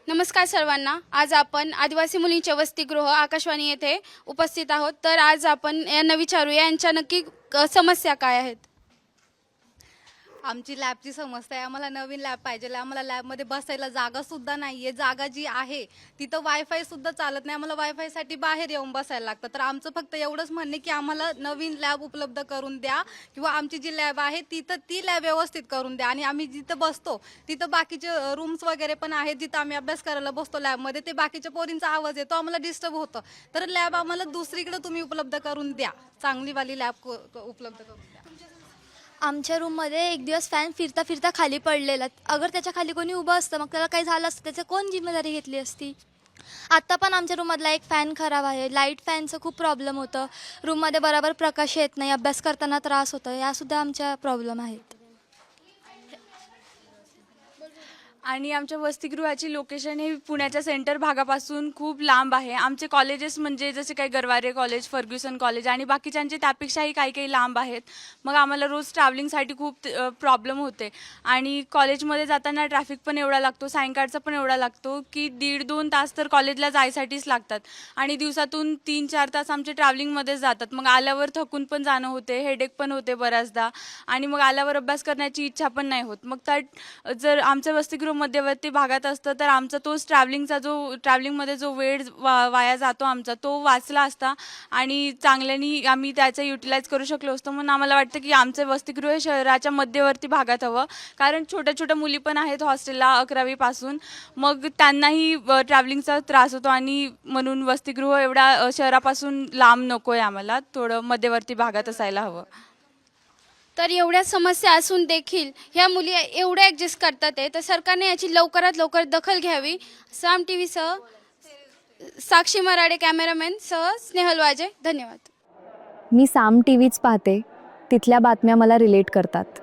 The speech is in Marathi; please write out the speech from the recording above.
नमस्कार सर्वांना। आज आपण आदिवासी मुलींचे वसतिगृह आकाशवाणी येथे उपस्थित आहोत। तर आज आपण यांना विचारूया यांच्या नक्की समस्या काय आहेत। आमची लॅबची समस्या आहे। आम्हाला नवीन लॅब पाहिजे। आम्हाला लॅबमध्ये बसायला जागासुद्धा नाही आहे। जागा जी आहे तिथं वायफायसुद्धा चालत नाही। आम्हाला वायफायसाठी बाहेर येऊन बसायला लागतं। तर आमचं फक्त एवढंच म्हणणं आहे की आम्हाला नवीन लॅब उपलब्ध करून द्या किंवा आमची जी लॅब आहे तिथं ती लॅब व्यवस्थित करून द्या आणि आम्ही जिथं बसतो तिथं बाकीचे रूम्स वगैरे पण आहेत जिथं आम्ही अभ्यास करायला बसतो लॅबमध्ये, ते बाकीच्या पोरींचा आवाज येतो, आम्हाला डिस्टर्ब होतं। तर लॅब आम्हाला दुसरीकडे तुम्ही उपलब्ध करून द्या, चांगलीवाली लॅब उपलब्ध करून द्या। आमच्या रूममध्ये एक दिवस फॅन फिरता फिरता खाली पडलेला। अगर त्याच्या खाली कोणी उभं असतं मग त्याला काही झालं असतं त्याचं कोण जिम्मेदारी घेतली असती। आत्ता पण आमच्या रूममधला एक फॅन खराब आहे। लाईट फॅनचं खूप प्रॉब्लेम होतं। रूममध्ये बरोबर प्रकाश येत नाही, अभ्यास करताना त्रास होतो, यासुद्धा आमच्या प्रॉब्लेम आहेत। आणि आमच्या वसतिगृहाची लोकेशन ही पुण्याच्या सेंटर भागापासून खूप लांब आहे। आमचे कॉलेजेस म्हणजे जसे काही गरवारे कॉलेज, फर्ग्युसन कॉलेज आणि बाकीच्यांचे त्यापेक्षाही काही लांब आहेत। मग आम्हाला रोज ट्रॅव्हलिंगसाठी खूप प्रॉब्लेम होते आणि कॉलेजमध्ये जाताना ट्रॅफिक पण एवढा लागतो, सायंकाळचा पण एवढा लागतो की 1.5-2 तास तर कॉलेजला जायसाठीच लागतात आणि दिवसातून 3-4 तास आमचे ट्रॅव्हलिंगमध्येच जातात। मग आल्यावर थकून पण जाणं होते, हेडेक पण होते बऱ्याचदा आणि मग आल्यावर अभ्यास करण्याची इच्छा पण नाही होत। मग त्या जर आमचं वसतिगृह मध्यवर्ती भागात असतं तर आमचा तोच ट्रॅव्हलिंगमध्ये जो वेळ वाया जातो आमचा तो वाचला असता आणि चांगल्याने आम्ही त्याचा युटिलाइज करू शकलो असतो। म्हणून आम्हाला वाटतं की आमचं वसतिगृह शहराच्या मध्यवर्ती भागात हवं, कारण छोट्या छोट्या मुली पण आहेत हॉस्टेलला 11वी पासून, मग त्यांनाही ट्रॅव्हलिंगचा त्रास होतो आणि म्हणून वसतिगृह एवढा शहरापासून लांब नको आहे, आम्हाला थोडं मध्यवर्ती भागात असायला हवं। तर एवढ्या समस्या असून देखील ह्या मुली एवढे ॲडजस्ट करतात आहे, तर सरकारने याची लवकरात लवकर दखल घ्यावी। साम टी व्हीसह साक्षी मराडे, कॅमेरामॅन सह स्नेहल वाजे, धन्यवाद। मी साम टी व्हीच पाहते, तिथल्या बातम्या मला रिलेट करतात।